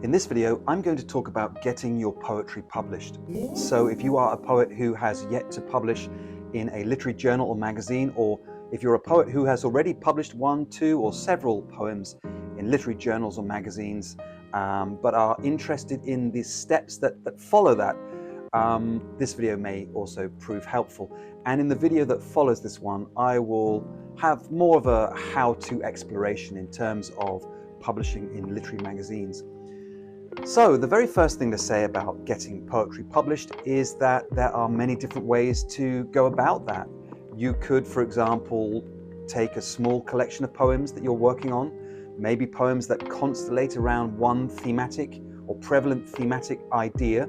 In this video, I'm going to talk about getting your poetry published. So if you are a poet who has yet to publish in a literary journal or magazine, or if you're a poet who has already published one, two, or several poems in literary journals or magazines, but are interested in the steps that follow that, this video may also prove helpful. And in the video that follows this one, I will have more of a how-to exploration in terms of publishing in literary magazines. So the very first thing to say about getting poetry published is that there are many different ways to go about that. You could, for example, take a small collection of poems that you're working on, maybe poems that constellate around one thematic or prevalent thematic idea,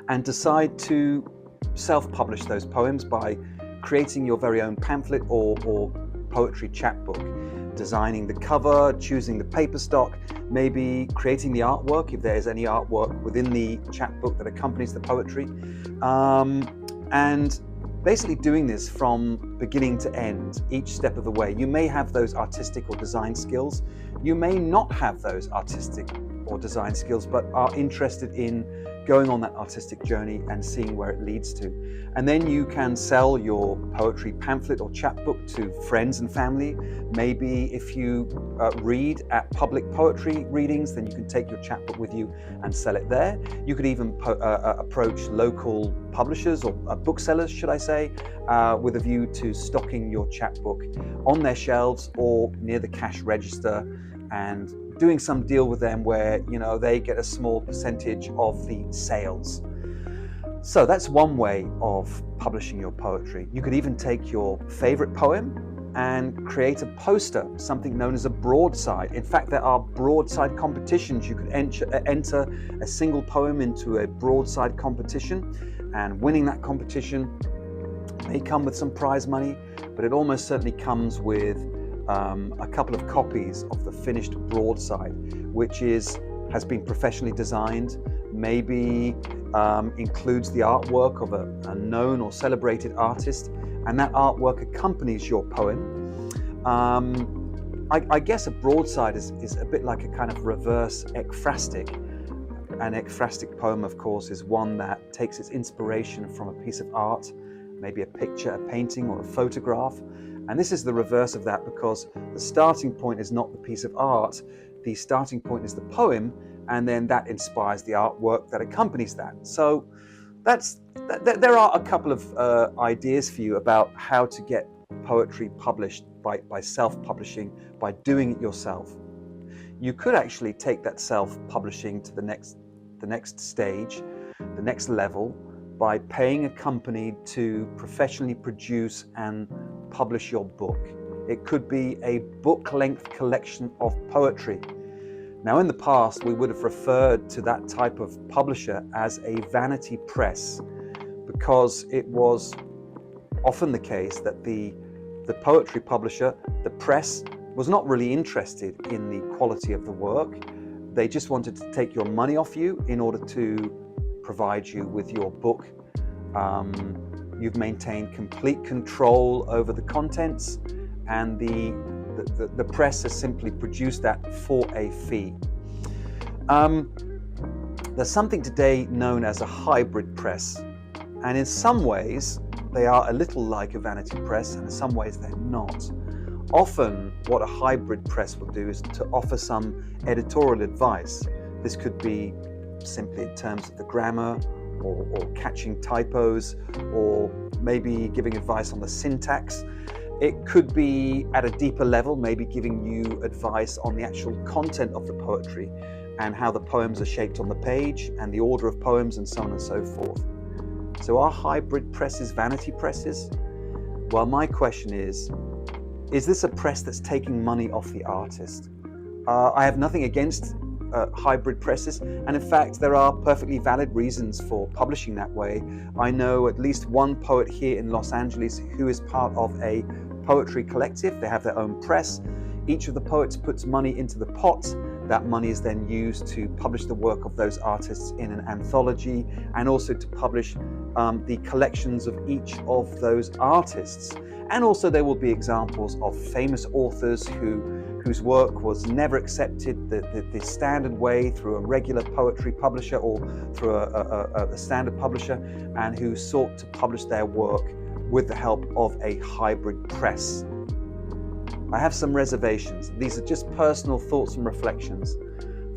and decide to self-publish those poems by creating your very own pamphlet or poetry chapbook, designing the cover, choosing the paper stock, maybe creating the artwork if there is any artwork within the chapbook that accompanies the poetry, and basically doing this from beginning to end, each step of the way. You may have those artistic or design skills. You may not have those artistic or design skills, but are interested in going on that artistic journey and seeing where it leads to. And then you can sell your poetry pamphlet or chapbook to friends and family. Maybe if you read at public poetry readings, then you can take your chapbook with you and sell it there. You could even approach local publishers or booksellers, should I say, with a view to stocking your chapbook on their shelves or near the cash register, and doing some deal with them where, you know, they get a small percentage of the sales. So that's one way of publishing your poetry. You could even take your favorite poem and create a poster, something known as a broadside. In fact, there are broadside competitions. You could enter a single poem into a broadside competition, and winning that competition may come with some prize money, but it almost certainly comes with a couple of copies of the finished broadside, which has been professionally designed, maybe includes the artwork of a known or celebrated artist, and that artwork accompanies your poem. I guess a broadside is a bit like a kind of reverse ekphrastic. An ekphrastic poem, of course, is one that takes its inspiration from a piece of art, maybe a picture, a painting, or a photograph. And this is the reverse of that, because the starting point is not the piece of art. The starting point is the poem, and then that inspires the artwork that accompanies that. So there are a couple of ideas for you about how to get poetry published by self-publishing, by doing it yourself. You could actually take that self-publishing to the next stage, the next level, by paying a company to professionally produce and publish your book. It could be a book-length collection of poetry. Now, in the past, we would have referred to that type of publisher as a vanity press, because it was often the case that the poetry publisher, the press, was not really interested in the quality of the work. They just wanted to take your money off you in order to provide you with your book. You've maintained complete control over the contents, and the press has simply produced that for a fee. There's something today known as a hybrid press, and in some ways they are a little like a vanity press, and in some ways they're not. Often what a hybrid press will do is to offer some editorial advice. This could be simply in terms of the grammar, or catching typos, or maybe giving advice on the syntax. It could be at a deeper level, maybe giving you advice on the actual content of the poetry and how the poems are shaped on the page and the order of poems and so on and so forth. So are hybrid presses vanity presses? Well, my question is this a press that's taking money off the artist? I have nothing against hybrid presses, and in fact there are perfectly valid reasons for publishing that way. I know at least one poet here in Los Angeles who is part of a poetry collective. They have their own press. Each of the poets puts money into the pot. That money is then used to publish the work of those artists in an anthology, and also to publish the collections of each of those artists. And also there will be examples of famous authors who whose work was never accepted the standard way through a regular poetry publisher or through a standard publisher, and who sought to publish their work with the help of a hybrid press. I have some reservations. These are just personal thoughts and reflections.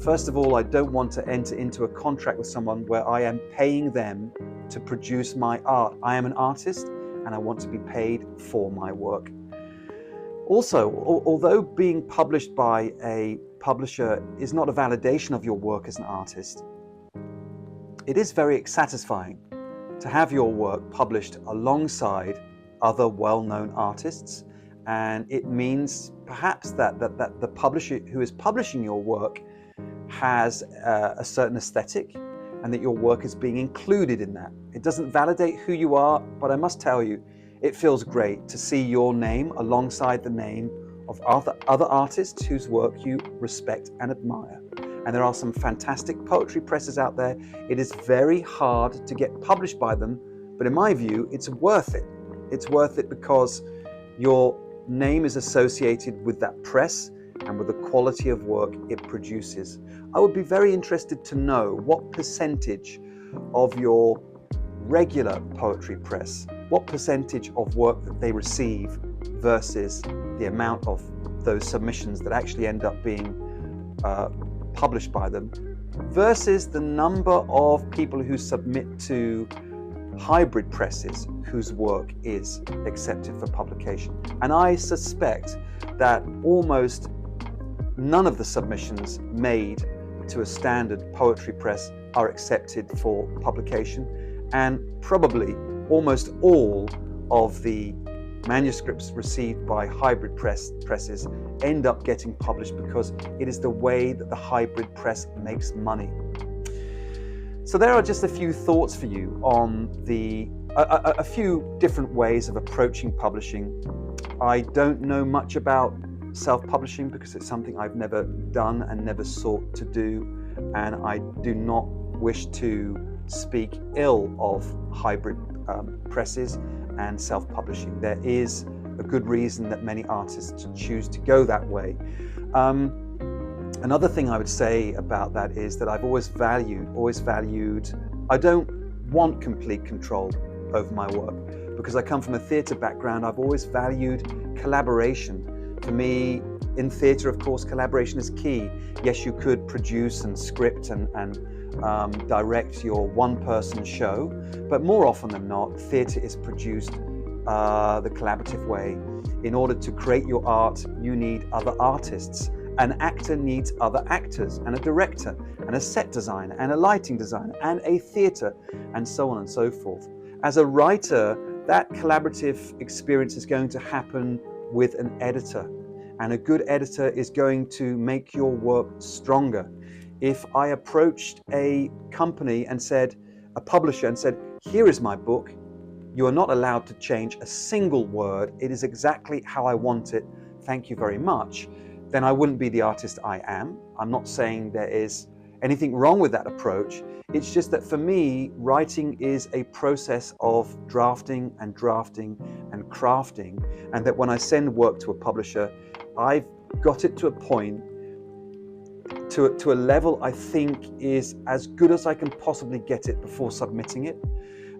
First of all, I don't want to enter into a contract with someone where I am paying them to produce my art. I am an artist and I want to be paid for my work. Also, although being published by a publisher is not a validation of your work as an artist, it is very satisfying to have your work published alongside other well-known artists, and it means perhaps that the publisher who is publishing your work has a certain aesthetic, and that your work is being included in that. It doesn't validate who you are, but I must tell you, it feels great to see your name alongside the name of other artists whose work you respect and admire. And there are some fantastic poetry presses out there. It is very hard to get published by them, but in my view, it's worth it. It's worth it because your name is associated with that press and with the quality of work it produces. I would be very interested to know what percentage of your regular poetry press, what percentage of work that they receive versus the amount of those submissions that actually end up being published by them, versus the number of people who submit to hybrid presses whose work is accepted for publication. And I suspect that almost none of the submissions made to a standard poetry press are accepted for publication, and probably almost all of the manuscripts received by hybrid presses end up getting published because it is the way that the hybrid press makes money. So there are just a few thoughts for you on a few different ways of approaching publishing. I don't know much about self-publishing because it's something I've never done and never sought to do, and I do not wish to speak ill of hybrid presses and self-publishing. There is a good reason that many artists choose to go that way. Another thing I would say about that is that I've always valued, I don't want complete control over my work. Because I come from a theatre background, I've always valued collaboration. For me, in theatre, of course, collaboration is key. Yes, you could produce and script and direct your one-person show, but more often than not, theatre is produced the collaborative way. In order to create your art, you need other artists. An actor needs other actors, and a director, and a set designer, and a lighting designer, and a theatre, and so on and so forth. As a writer, that collaborative experience is going to happen with an editor, and a good editor is going to make your work stronger. If I approached a company and said, a publisher, and said, here is my book, you are not allowed to change a single word, it is exactly how I want it, thank you very much, then I wouldn't be the artist I am. I'm not saying there is anything wrong with that approach. It's just that for me, writing is a process of drafting and crafting, and that when I send work to a publisher, I've got it to a point, to a level I think is as good as I can possibly get it before submitting it.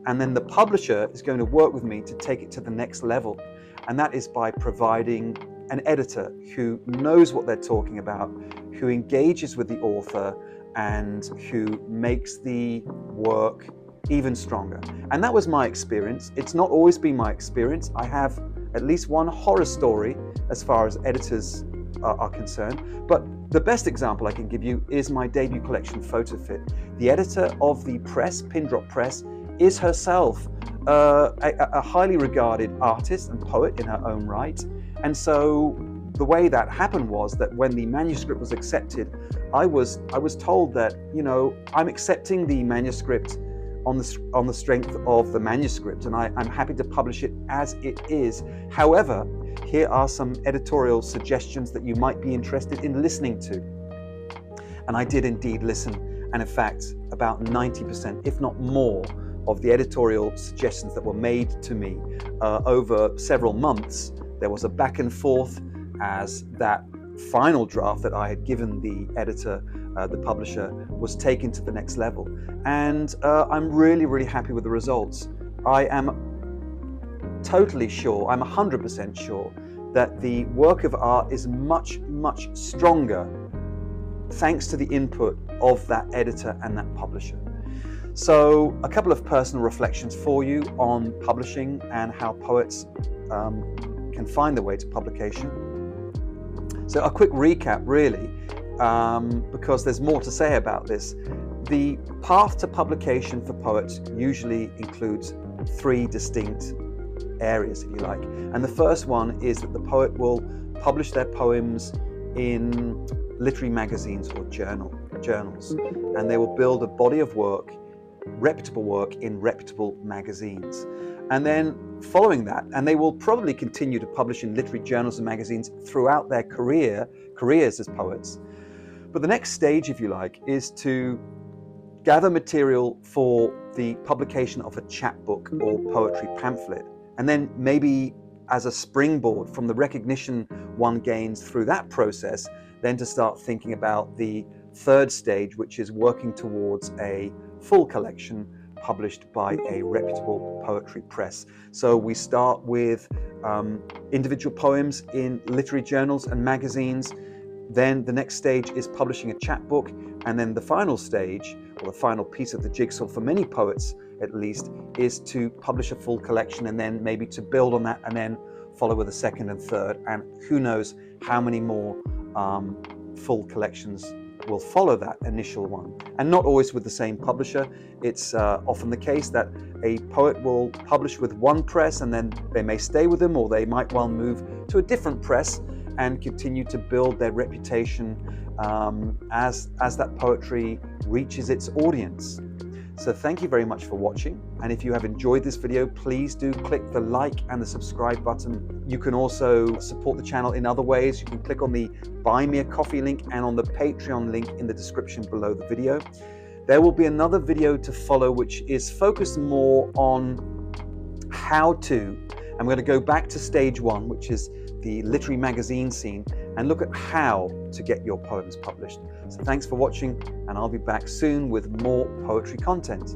And then the publisher is going to work with me to take it to the next level. And that is by providing an editor who knows what they're talking about, who engages with the author, and who makes the work even stronger. And that was my experience. It's not always been my experience. I have at least one horror story as far as editors are concerned. But the best example I can give you is my debut collection, PhotoFit. The editor of the press, Pindrop Press, is herself a highly regarded artist and poet in her own right. And so the way that happened was that when the manuscript was accepted, I was told that, you know, I'm accepting the manuscript on the strength of the manuscript, and I'm happy to publish it as it is. However, here are some editorial suggestions that you might be interested in listening to. And I did indeed listen, and in fact, about 90%, if not more, of the editorial suggestions that were made to me over several months, there was a back and forth as that final draft that I had given the editor, the publisher, was taken to the next level. And I'm really, really happy with the results. I am totally sure, I'm 100% sure that the work of art is much, much stronger thanks to the input of that editor and that publisher. So a couple of personal reflections for you on publishing and how poets can find their way to publication. So a quick recap really, because there's more to say about this. The path to publication for poets usually includes 3 distinct areas, if you like. And the first one is that the poet will publish their poems in literary magazines or journals, and they will build a body of work, reputable work, in reputable magazines. And then following that, and they will probably continue to publish in literary journals and magazines throughout their careers as poets. But the next stage, if you like, is to gather material for the publication of a chapbook or poetry pamphlet. And then maybe as a springboard from the recognition one gains through that process, then to start thinking about the third stage, which is working towards a full collection published by a reputable poetry press. So we start with individual poems in literary journals and magazines. Then the next stage is publishing a chapbook. And then the final stage, or the final piece of the jigsaw for many poets at least, is to publish a full collection, and then maybe to build on that and then follow with a second and third. And who knows how many more full collections will follow that initial one. And not always with the same publisher. It's often the case that a poet will publish with one press and then they may stay with them, or they might well move to a different press and continue to build their reputation as that poetry reaches its audience. So thank you very much for watching, and if you have enjoyed this video, please do click the like and the subscribe button. You can also support the channel in other ways. You can click on the Buy Me a Coffee link and on the Patreon link in the description below the video. There will be another video to follow which is focused more on how to. I'm going to go back to stage 1, which is the literary magazine scene, and look at how to get your poems published. So thanks for watching, and I'll be back soon with more poetry content.